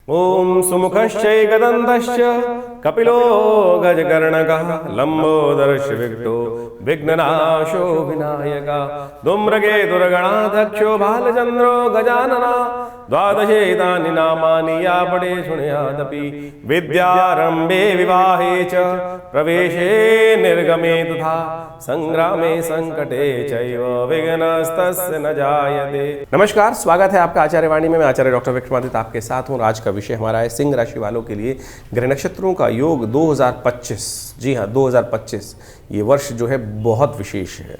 ओम सुमुखश्चैकदन्तश्च कपिलो गजकर्णकः लंबोदरश्च विकटो विघ्ननाशो विनायकः धूम्रकेतुर्गणाध्यक्षो भालचन्द्रो गजानना द्वादशेतानि नामानि या पठे शृणुयादपि विद्यारम्भे विवाहे च प्रवेशे निर्गमे तथा संग्रामे संकटे चैव विघ्नस्तस्य न जायते। नमस्कार, स्वागत है आपका आचार्य वाणी में। मैं आचार्य डॉक्टर विक्रमादित्य आपके साथ हूँ। आज का विषय हमारा है सिंह राशि वालों के लिए ग्रह नक्षत्रों का योग 2025। जी हाँ, 2025 ये वर्ष जो है बहुत विशेष है।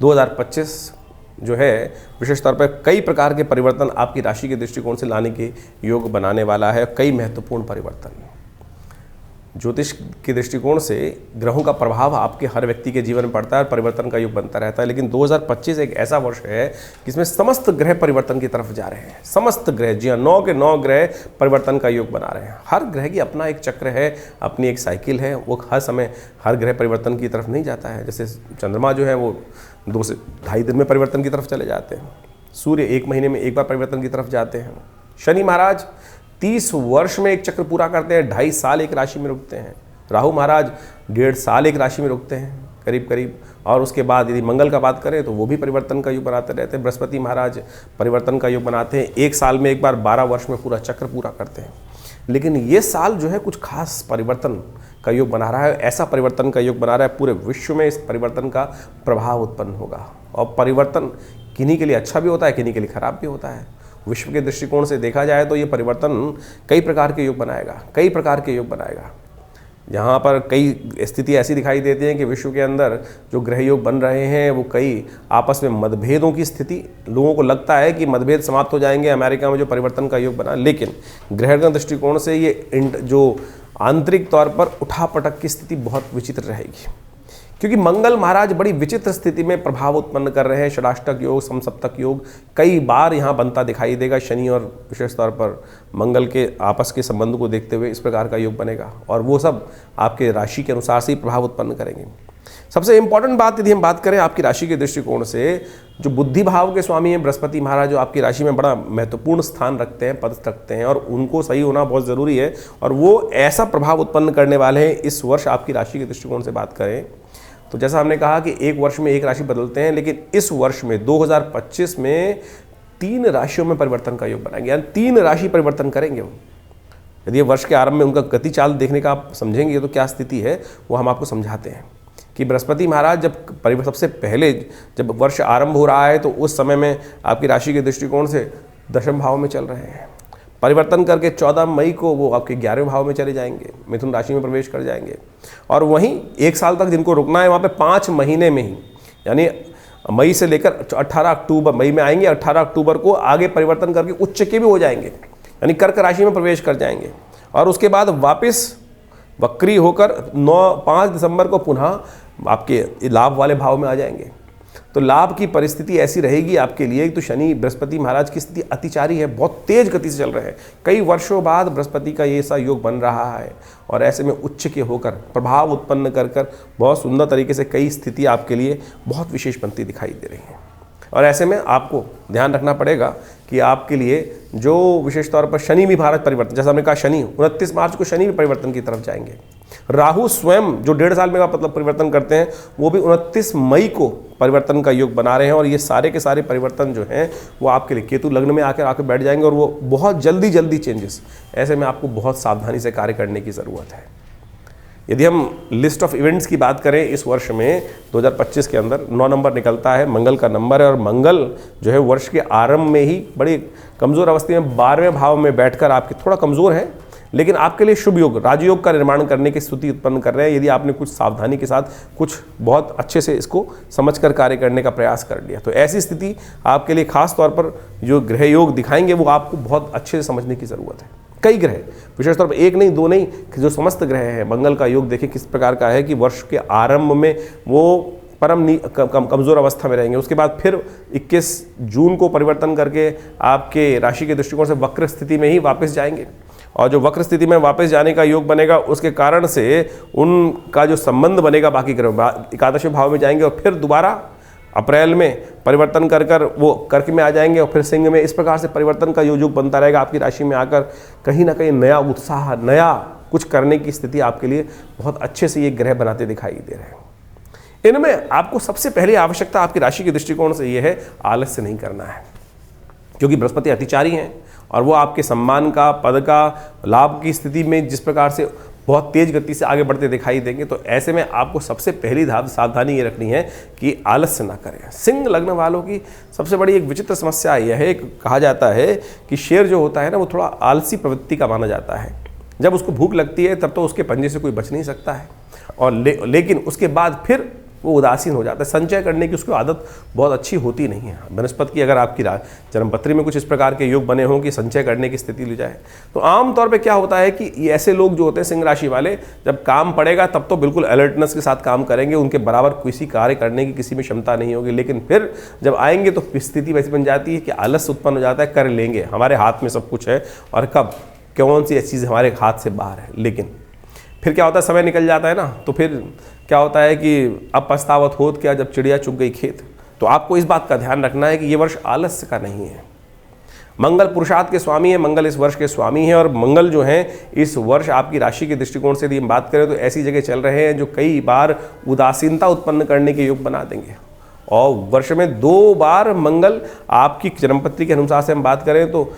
2025 जो है विशेष तौर पर कई प्रकार के परिवर्तन आपकी राशि के दृष्टिकोण से लाने के योग बनाने वाला है। कई महत्वपूर्ण परिवर्तन ज्योतिष के दृष्टिकोण से ग्रहों का प्रभाव आपके हर व्यक्ति के जीवन में पड़ता है और परिवर्तन का योग बनता रहता है। लेकिन 2025 एक ऐसा वर्ष है जिसमें समस्त ग्रह परिवर्तन की तरफ जा रहे हैं। समस्त ग्रह, जी हाँ, 9 के 9 ग्रह परिवर्तन का योग बना रहे हैं। हर ग्रह की अपना एक चक्र है, अपनी एक साइकिल है। वो हर समय हर ग्रह परिवर्तन की तरफ नहीं जाता है। जैसे चंद्रमा जो है वो 2 से 2.5 दिन में परिवर्तन की तरफ चले जाते हैं। सूर्य 1 महीने में एक बार परिवर्तन की तरफ जाते हैं। शनि महाराज 30 वर्ष में एक चक्र पूरा करते हैं, 2.5 साल एक राशि में रुकते हैं। राहु महाराज 1.5 साल एक राशि में रुकते हैं करीब करीब। और उसके बाद यदि मंगल का बात करें तो वो भी परिवर्तन का योग बनाते रहते हैं। बृहस्पति महाराज परिवर्तन का योग बनाते हैं, 1 साल में एक बार 12 वर्ष में पूरा चक्र पूरा करते हैं। लेकिन ये साल जो है कुछ खास परिवर्तन का योग बना रहा है। ऐसा परिवर्तन का योग बना रहा है पूरे विश्व में इस परिवर्तन का प्रभाव उत्पन्न होगा। और परिवर्तन किन्हीं के लिए अच्छा भी होता है, किन्हीं के लिए खराब भी होता है। विश्व के दृष्टिकोण से देखा जाए तो ये परिवर्तन कई प्रकार के योग बनाएगा, कई प्रकार के योग बनाएगा। यहाँ पर कई स्थिति ऐसी दिखाई देती हैं कि विश्व के अंदर जो ग्रह योग बन रहे हैं वो कई आपस में मतभेदों की स्थिति, लोगों को लगता है कि मतभेद समाप्त हो जाएंगे अमेरिका में जो परिवर्तन का योग बना। लेकिन ग्रहण दृष्टिकोण से ये जो आंतरिक तौर पर उठापटक की स्थिति बहुत विचित्र रहेगी, क्योंकि मंगल महाराज बड़ी विचित्र स्थिति में प्रभाव उत्पन्न कर रहे हैं। षडाष्टक योग, समसप्तक योग कई बार यहाँ बनता दिखाई देगा। शनि और विशेष तौर पर मंगल के आपस के संबंध को देखते हुए इस प्रकार का योग बनेगा और वो सब आपके राशि के अनुसार से ही प्रभाव उत्पन्न करेंगे। सबसे इंपॉर्टेंट बात यदि हम बात करें आपकी राशि के दृष्टिकोण से, जो बुद्धि भाव के स्वामी हैं बृहस्पति महाराज, जो आपकी राशि में बड़ा महत्वपूर्ण स्थान रखते हैं, पद रखते हैं और उनको सही होना बहुत ज़रूरी है। और वो ऐसा प्रभाव उत्पन्न करने वाले हैं इस वर्ष आपकी राशि के दृष्टिकोण से बात करें तो जैसा हमने कहा कि एक वर्ष में एक राशि बदलते हैं, लेकिन इस वर्ष में 2025 में 3 राशियों में परिवर्तन का योग बनाएंगे, यानी 3 राशि परिवर्तन करेंगे वो। यदि ये वर्ष के आरंभ में उनका गति चाल देखने का आप समझेंगे तो क्या स्थिति है वो हम आपको समझाते हैं कि बृहस्पति महाराज जब सबसे पहले जब वर्ष आरंभ हो रहा है तो उस समय में आपकी राशि के दृष्टिकोण से 10वें भाव में चल रहे हैं। परिवर्तन करके 14 मई को वो आपके 11वें भाव में चले जाएंगे, मिथुन राशि में प्रवेश कर जाएंगे। और वहीं 1 साल तक जिनको रुकना है वहाँ पे 5 महीने में ही, यानी मई से लेकर 18 अक्टूबर, मई में आएंगे, 18 अक्टूबर को आगे परिवर्तन करके उच्च के भी हो जाएंगे, यानी कर्क राशि में प्रवेश कर जाएंगे। और उसके बाद वापस वक्री होकर 5 दिसंबर को पुनः आपके लाभ वाले भाव में आ जाएंगे। तो लाभ की परिस्थिति ऐसी रहेगी आपके लिए। तो शनि बृहस्पति महाराज की स्थिति अतिचारी है, बहुत तेज गति से चल रहे हैं। कई वर्षों बाद बृहस्पति का ये ऐसा योग बन रहा है और ऐसे में उच्च के होकर प्रभाव उत्पन्न कर बहुत सुंदर तरीके से कई स्थिति आपके लिए बहुत विशेष बनती दिखाई दे रही हैं। और ऐसे में आपको ध्यान रखना पड़ेगा कि आपके लिए जो विशेष तौर पर शनि भी भारत परिवर्तन, जैसा हमने कहा शनि 29 मार्च को शनि भी परिवर्तन की तरफ जाएंगे। राहु स्वयं जो 1.5 साल में मतलब परिवर्तन करते हैं वो भी 29 मई को परिवर्तन का योग बना रहे हैं। और ये सारे के सारे परिवर्तन जो हैं वो आपके लिए केतु लग्न में आकर बैठ जाएंगे और वो बहुत जल्दी चेंजेस। ऐसे में आपको बहुत सावधानी से कार्य करने की ज़रूरत है। यदि हम लिस्ट ऑफ इवेंट्स की बात करें इस वर्ष में 2025 के अंदर 9 नंबर निकलता है, मंगल का नंबर है। और मंगल जो है वर्ष के आरंभ में ही बड़ी कमज़ोर अवस्था में 12वें भाव में बैठकर आपके थोड़ा कमज़ोर है, लेकिन आपके लिए शुभ योग, राजयोग का निर्माण करने की स्थिति उत्पन्न कर रहे हैं यदि आपने कुछ सावधानी के साथ कुछ बहुत अच्छे से इसको समझकर कार्य करने का प्रयास कर लिया। तो ऐसी स्थिति आपके लिए खास तौर पर जो ग्रह योग दिखाएंगे वो आपको बहुत अच्छे से समझने की ज़रूरत है। कई ग्रह, विशेष तौर पर 1 नहीं 2 नहीं, जो समस्त ग्रह हैं, मंगल का योग देखें किस प्रकार का है कि वर्ष के आरंभ में वो परम कमज़ोर अवस्था में रहेंगे। उसके बाद फिर 21 जून को परिवर्तन करके आपके राशि के दृष्टिकोण से वक्र स्थिति में ही वापस जाएंगे। और जो वक्र स्थिति में वापस जाने का योग बनेगा उसके कारण से उनका जो संबंध बनेगा बाकी ग्रह 11वें भाव में जाएंगे और फिर दोबारा अप्रैल में परिवर्तन कर वो कर्क में आ जाएंगे और फिर सिंह में। इस प्रकार से परिवर्तन का योग बनता रहेगा आपकी राशि में आकर। कहीं ना कहीं नया उत्साह, नया कुछ करने की स्थिति आपके लिए बहुत अच्छे से ये ग्रह बनाते दिखाई दे रहे हैं। इनमें आपको सबसे पहली आवश्यकता आपकी राशि के दृष्टिकोण से ये है, आलस्य नहीं करना है, क्योंकि बृहस्पति अतिचारी हैं और वो आपके सम्मान का, पद का, लाभ की स्थिति में जिस प्रकार से बहुत तेज गति से आगे बढ़ते दिखाई देंगे। तो ऐसे में आपको सबसे पहली सावधानी ये रखनी है कि आलस्य ना करें। सिंह लग्न वालों की सबसे बड़ी एक विचित्र समस्या यह है, कहा जाता है कि शेर जो होता है ना, वो थोड़ा आलसी प्रवृत्ति का माना जाता है। जब उसको भूख लगती है तब तो उसके पंजे से कोई बच नहीं सकता है, और लेकिन उसके बाद फिर वो उदासीन हो जाता है। संचय करने की उसकी आदत बहुत अच्छी होती नहीं है। बृहस्पति की अगर आपकी जन्मपत्री में कुछ इस प्रकार के योग बने हों कि संचय करने की स्थिति ले जाए, तो आमतौर पे क्या होता है कि ये ऐसे लोग जो होते हैं सिंह राशि वाले, जब काम पड़ेगा तब तो बिल्कुल अलर्टनेस के साथ काम करेंगे, उनके बराबर किसी कार्य करने की किसी में क्षमता नहीं होगी। लेकिन फिर जब आएंगे तो स्थिति वैसी बन जाती है कि आलस उत्पन्न हो जाता है, कर लेंगे, हमारे हाथ में सब कुछ है और कब कौन सी चीज़ हमारे हाथ से बाहर है। लेकिन फिर क्या होता है, समय निकल जाता है ना, तो फिर क्या होता है कि अब पछतावत होत क्या जब चिड़िया चुग गई खेत। तो आपको इस बात का ध्यान रखना है कि ये वर्ष आलस्य का नहीं है। मंगल पुरुषार्थ के स्वामी है, मंगल इस वर्ष के स्वामी है, और मंगल जो है इस वर्ष आपकी राशि के दृष्टिकोण से यदि हम बात करें तो ऐसी जगह चल रहे हैं जो कई बार उदासीनता उत्पन्न करने के योग बना देंगे। और वर्ष में 2 बार मंगल आपकी जन्मपत्री के अनुसार से हम बात करें तो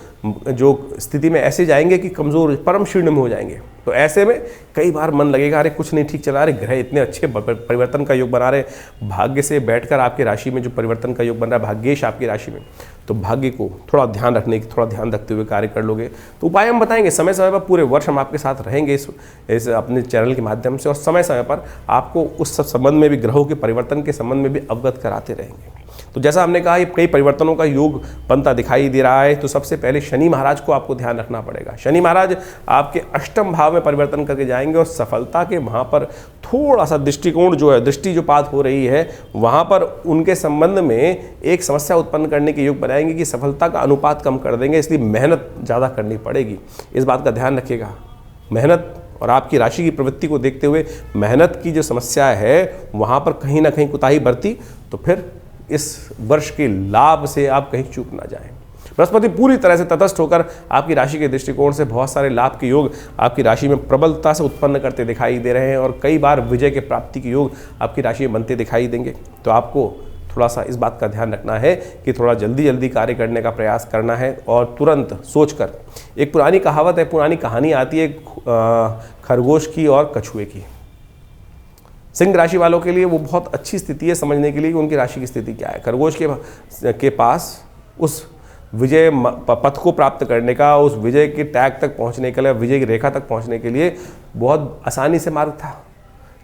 जो स्थिति में ऐसे जाएंगे कि कमज़ोर, परम शीर्ण में हो जाएंगे। तो ऐसे में कई बार मन लगेगा अरे कुछ नहीं ठीक चला रहे, ग्रह इतने अच्छे परिवर्तन का योग बना रहे, भाग्य से बैठकर आपकी राशि में जो परिवर्तन का योग बन रहा है, भाग्येश आपकी राशि में, तो भाग्य को थोड़ा ध्यान रखते हुए कार्य कर लोगे तो उपाय हम बताएंगे समय समय पर। पूरे वर्ष हम आपके साथ रहेंगे इस अपने चैनल के माध्यम से, और समय समय पर आपको उस सब संबंध में भी, ग्रहों के परिवर्तन के संबंध में भी अवगत कराते रहेंगे। तो जैसा हमने कहा, कई परिवर्तनों का योग बनता दिखाई दे रहा है। तो सबसे पहले शनि महाराज को आपको ध्यान रखना पड़ेगा। शनि महाराज आपके अष्टम भाव में परिवर्तन करके जाएंगे और सफलता के वहाँ पर थोड़ा सा दृष्टिकोण जो है, दृष्टि जो पात हो रही है, वहाँ पर उनके संबंध में एक समस्या उत्पन्न करने के योग बनाएंगे कि सफलता का अनुपात कम कर देंगे, इसलिए मेहनत ज़्यादा करनी पड़ेगी। इस बात का ध्यान रखिएगा। मेहनत और आपकी राशि की प्रवृत्ति को देखते हुए मेहनत की जो समस्या है वहाँ पर कहीं ना कहीं कुताही बरती तो फिर इस वर्ष के लाभ से आप कहीं चूक ना जाएं। बृहस्पति पूरी तरह से तटस्थ होकर आपकी राशि के दृष्टिकोण से बहुत सारे लाभ के योग आपकी राशि में प्रबलता से उत्पन्न करते दिखाई दे रहे हैं, और कई बार विजय के प्राप्ति के योग आपकी राशि में बनते दिखाई देंगे। तो आपको थोड़ा सा इस बात का ध्यान रखना है कि थोड़ा जल्दी कार्य करने का प्रयास करना है, और तुरंत सोचकर। एक पुरानी कहावत है, पुरानी कहानी आती है खरगोश की और कछुए की। सिंह राशि वालों के लिए वो बहुत अच्छी स्थिति है समझने के लिए कि उनकी राशि की स्थिति क्या है। खरगोश के पास उस विजय पथ को प्राप्त करने का, उस विजय के टैग तक पहुंचने के लिए, विजय की रेखा तक पहुंचने के लिए बहुत आसानी से मार्ग था।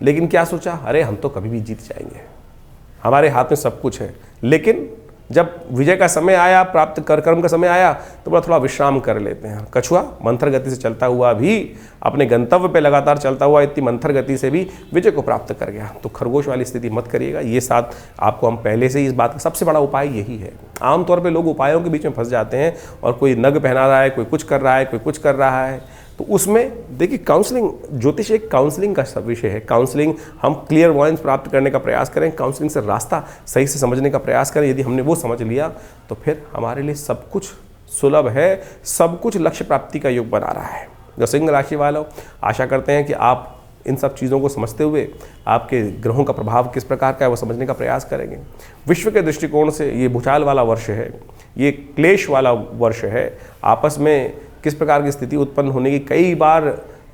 लेकिन क्या सोचा, अरे हम तो कभी भी जीत जाएंगे, हमारे हाथ में सब कुछ है। लेकिन जब विजय का समय आया, प्राप्त कर्म का समय आया, तो बड़ा थोड़ा विश्राम कर लेते हैं। कछुआ मंथर गति से चलता हुआ भी अपने गंतव्य पे लगातार चलता हुआ इतनी मंथर गति से भी विजय को प्राप्त कर गया। तो खरगोश वाली स्थिति मत करिएगा। ये साथ आपको हम पहले से ही इस बात का सबसे बड़ा उपाय यही है। आमतौर पर लोग उपायों के बीच में फंस जाते हैं, और कोई नग पहना रहा है, कोई कुछ कर रहा है, कोई कुछ कर रहा है। तो उसमें देखिए, काउंसलिंग, ज्योतिष एक काउंसलिंग का विषय है। काउंसलिंग, हम क्लियर वॉइस प्राप्त करने का प्रयास करें, काउंसलिंग से रास्ता सही से समझने का प्रयास करें। यदि हमने वो समझ लिया तो फिर हमारे लिए सब कुछ सुलभ है, सब कुछ लक्ष्य प्राप्ति का योग बना रहा है। जो सिंह राशि वालों, आशा करते हैं कि आप इन सब चीज़ों को समझते हुए आपके ग्रहों का प्रभाव किस प्रकार का है वो समझने का प्रयास करेंगे। विश्व के दृष्टिकोण से ये भूचाल वाला वर्ष है, ये क्लेश वाला वर्ष है। आपस में किस प्रकार की स्थिति उत्पन्न होने की, कई बार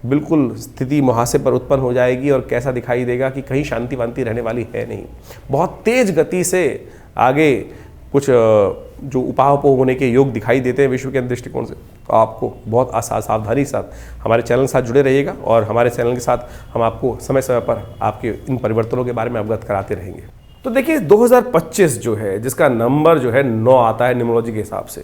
बिल्कुल स्थिति मुहासे पर उत्पन्न हो जाएगी, और कैसा दिखाई देगा कि कहीं शांति वांति रहने वाली है नहीं। बहुत तेज गति से आगे कुछ जो उपाहों होने के योग दिखाई देते हैं विश्व के दृष्टिकोण से। तो आपको बहुत सावधानी के साथ हमारे चैनल के साथ जुड़े रहिएगा, और हमारे चैनल के साथ हम आपको समय समय पर आपके इन परिवर्तनों के बारे में अवगत कराते रहेंगे। तो देखिए, 2025 जो है, जिसका नंबर जो है 9 आता है न्यूमरोलॉजी के हिसाब से,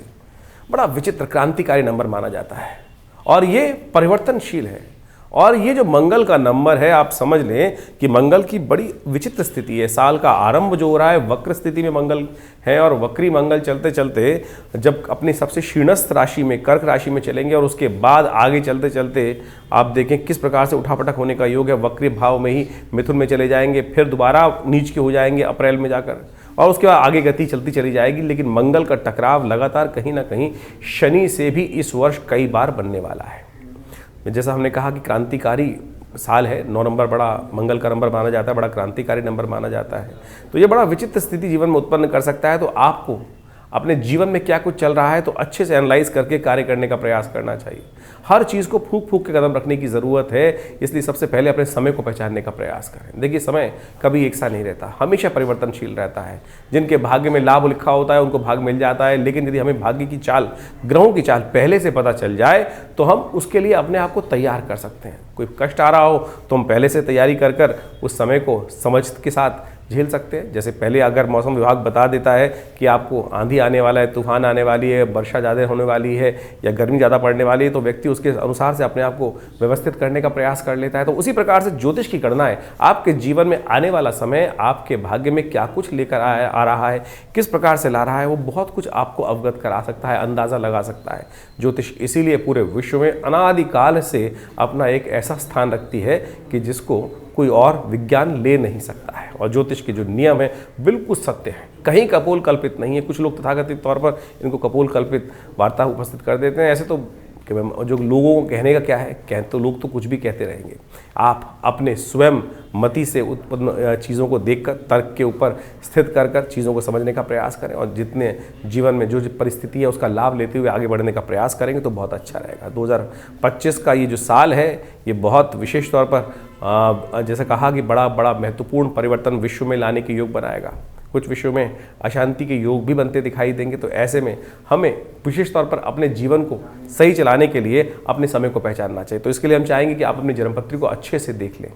बड़ा विचित्र क्रांतिकारी नंबर माना जाता है, और ये परिवर्तनशील है। और ये जो मंगल का नंबर है, आप समझ लें कि मंगल की बड़ी विचित्र स्थिति है। साल का आरंभ जो हो रहा है वक्र स्थिति में मंगल है, और वक्री मंगल चलते चलते जब अपनी सबसे क्षीणस्थ राशि में, कर्क राशि में चलेंगे, और उसके बाद आगे चलते चलते आप देखें किस प्रकार से उठापटक होने का योग है। वक्री भाव में ही मिथुन में चले जाएंगे, फिर दोबारा नीच के हो जाएंगे अप्रैल में जाकर, और उसके बाद आगे गति चलती चली जाएगी। लेकिन मंगल का टकराव लगातार कहीं ना कहीं शनि से भी इस वर्ष कई बार बनने वाला है। जैसा हमने कहा कि क्रांतिकारी साल है, 9 नंबर बड़ा मंगल का नंबर माना जाता है, बड़ा क्रांतिकारी नंबर माना जाता है। तो ये बड़ा विचित्र स्थिति जीवन में उत्पन्न कर सकता है। तो आपको अपने जीवन में क्या कुछ चल रहा है तो अच्छे से एनालाइज करके कार्य करने का प्रयास करना चाहिए। हर चीज़ को फूंक फूंक के कदम रखने की ज़रूरत है। इसलिए सबसे पहले अपने समय को पहचानने का प्रयास करें। देखिए, समय कभी एक सा नहीं रहता, हमेशा परिवर्तनशील रहता है। जिनके भाग्य में लाभ लिखा होता है उनको भाग्य मिल जाता है। लेकिन यदि हमें भाग्य की चाल, ग्रहों की चाल पहले से पता चल जाए तो हम उसके लिए अपने आप को तैयार कर सकते हैं। कोई कष्ट आ रहा हो तो हम पहले से तैयारी कर उस समय को समझ के साथ झेल सकते हैं। जैसे पहले अगर मौसम विभाग बता देता है कि आपको आंधी आने वाला है, तूफान आने वाली है, वर्षा ज़्यादा होने वाली है या गर्मी ज़्यादा पड़ने वाली है, तो व्यक्ति उसके अनुसार से अपने आप को व्यवस्थित करने का प्रयास कर लेता है। तो उसी प्रकार से ज्योतिष की गणनाएं आपके जीवन में आने वाला समय आपके भाग्य में क्या कुछ लेकर आ रहा है, किस प्रकार से ला रहा है, वो बहुत कुछ आपको अवगत करा सकता है, अंदाज़ा लगा सकता है। ज्योतिष इसीलिए पूरे विश्व में अनादिकाल से अपना एक ऐसा स्थान रखती है कि जिसको कोई और विज्ञान ले नहीं सकता है। और ज्योतिष के जो नियम है बिल्कुल सत्य है, कहीं कपोल कल्पित नहीं है। कुछ लोग तथाकथित तौर पर इनको कपोल कल्पित वार्ता उपस्थित कर देते हैं। ऐसे तो जो लोगों को कहने का क्या है, तो लोग तो कुछ भी कहते रहेंगे। आप अपने स्वयं मति से उत्पन्न चीज़ों को देखकर, तर्क के ऊपर स्थित कर चीज़ों को समझने का प्रयास करें और जितने जीवन में जो परिस्थिति है उसका लाभ लेते हुए आगे बढ़ने का प्रयास करेंगे तो बहुत अच्छा रहेगा। 2025 का ये जो साल है ये बहुत विशेष तौर पर जैसे कहा कि बड़ा महत्वपूर्ण परिवर्तन विश्व में लाने के योग बनाएगा। कुछ विषयों में अशांति के योग भी बनते दिखाई देंगे। तो ऐसे में हमें विशेष तौर पर अपने जीवन को सही चलाने के लिए अपने समय को पहचानना चाहिए। तो इसके लिए हम चाहेंगे कि आप अपनी जन्मपत्री को अच्छे से देख लें।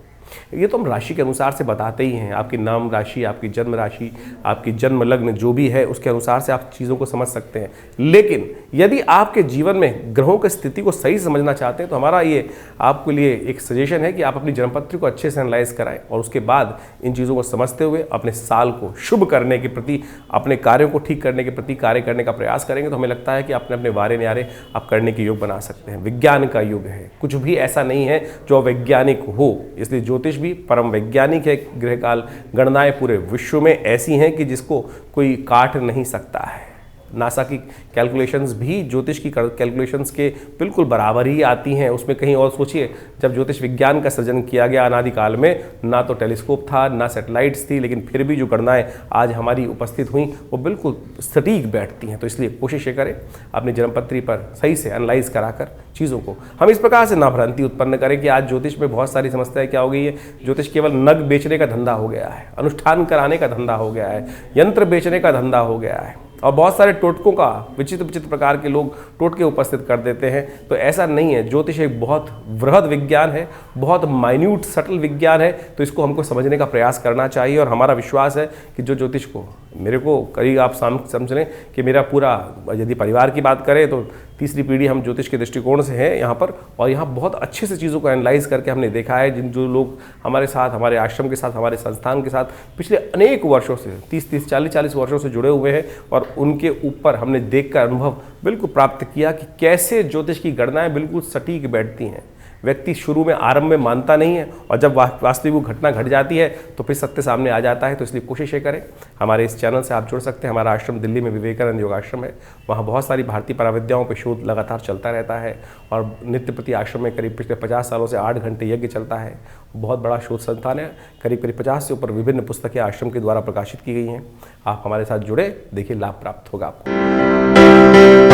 ये तो हम राशि के अनुसार से बताते ही हैं, आपकी नाम राशि, आपकी जन्म राशि, आपकी जन्म लग्न जो भी है उसके अनुसार से आप चीज़ों को समझ सकते हैं। लेकिन यदि आपके जीवन में ग्रहों की स्थिति को सही समझना चाहते हैं तो हमारा ये आपके लिए एक सजेशन है कि आप अपनी जन्मपत्री को अच्छे से एनालाइज कराएं और उसके बाद इन चीज़ों को समझते हुए अपने साल को शुभ करने के प्रति, अपने कार्यों को ठीक करने के प्रति कार्य करने का प्रयास करेंगे तो हमें लगता है कि अपने अपने वारे न्यारे आप करने के योग बना सकते हैं। विज्ञान का युग है, कुछ भी ऐसा नहीं है जो वैज्ञानिक हो। इसलिए ज्योतिष भी परम वैज्ञानिक है। ग्रहकाल गणनाएं पूरे विश्व में ऐसी हैं कि जिसको कोई काट नहीं सकता है। नासा की कैलकुलेशंस भी ज्योतिष की कैलकुलेशंस के बिल्कुल बराबर ही आती हैं। उसमें कहीं और सोचिए, जब ज्योतिष विज्ञान का सृजन किया गया अनादिकाल में, ना तो टेलीस्कोप था ना सैटेलाइट्स थी, लेकिन फिर भी जो गणनाएं आज हमारी उपस्थित हुई वो बिल्कुल सटीक बैठती हैं। तो इसलिए कोशिश ये करें अपनी जन्मपत्री पर सही से एनालाइज कराकर चीज़ों को हम इस प्रकार से ना भ्रांति उत्पन्न करें कि आज ज्योतिष में बहुत सारी समस्याएं क्या हो गई है। ज्योतिष केवल नग बेचने का धंधा हो गया है, अनुष्ठान कराने का धंधा हो गया है, यंत्र बेचने का धंधा हो गया है और बहुत सारे टोटकों का विचित्र प्रकार के लोग टोटके उपस्थित कर देते हैं। तो ऐसा नहीं है। ज्योतिष एक बहुत वृहद विज्ञान है, बहुत माइन्यूट सटल विज्ञान है। तो इसको हमको समझने का प्रयास करना चाहिए और हमारा विश्वास है कि जो ज्योतिष को मेरे को करीब आप समझ लें कि मेरा पूरा, यदि परिवार की बात करें तो तीसरी पीढ़ी हम ज्योतिष के दृष्टिकोण से है यहाँ पर। और यहाँ बहुत अच्छे से चीज़ों को एनालाइज करके हमने देखा है। जो लोग हमारे साथ, हमारे आश्रम के साथ, हमारे संस्थान के साथ पिछले अनेक वर्षों से 30 40 वर्षों से जुड़े हुए हैं और उनके ऊपर हमने देखकर अनुभव बिल्कुल प्राप्त किया कि कैसे ज्योतिष की गणनाएं बिल्कुल सटीक बैठती हैं। व्यक्ति शुरू में आरंभ में मानता नहीं है और जब वास्तविक वो घटना घट जाती है तो फिर सत्य सामने आ जाता है। तो इसलिए कोशिश ये करें, हमारे इस चैनल से आप जुड़ सकते हैं। हमारा आश्रम दिल्ली में विवेकानंद योगाश्रम है, वहाँ बहुत सारी भारतीय पराविद्याओं पर शोध लगातार चलता रहता है और नित्य प्रति आश्रम में करीब पिछले 50 सालों से 8 घंटे यज्ञ चलता है। बहुत बड़ा शोध संस्थान है, करीब 50 से ऊपर विभिन्न पुस्तकें आश्रम के द्वारा प्रकाशित की गई हैं। आप हमारे साथ जुड़े, देखिए लाभ प्राप्त होगा आपको।